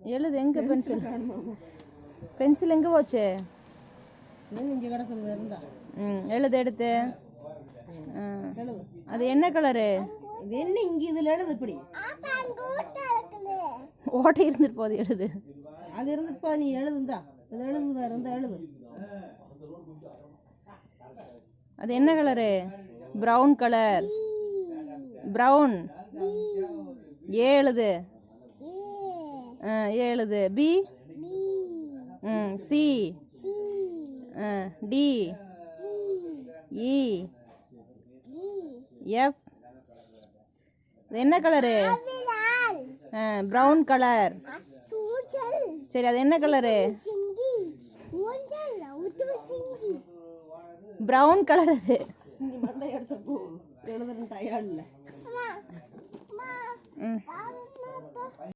எழுது. எங்கே pencil? Pencil எங்கே போச்சு? எழுது எடுத்து. அது என்ன கலரு? என்ன இங்கே இதில் எழுது. இப்படி ஓட்டை இருந்துட்டு போகுது. எழுது. அது இருந்துட்டு நீ எழுதுந்தா. அது எழுது வேறு இருந்தால் எழுது. அது என்ன கலரு? Brown colour. ப்ரௌன். ஏ எழுது. எழுது. பி. சி. டி. இ. எஃப். என்ன கலரு? Brown colour. சரி, அது என்ன கலரு? Brown colour. அது மண்டை எடுத்து எழுதுறேன் டயர்டில்.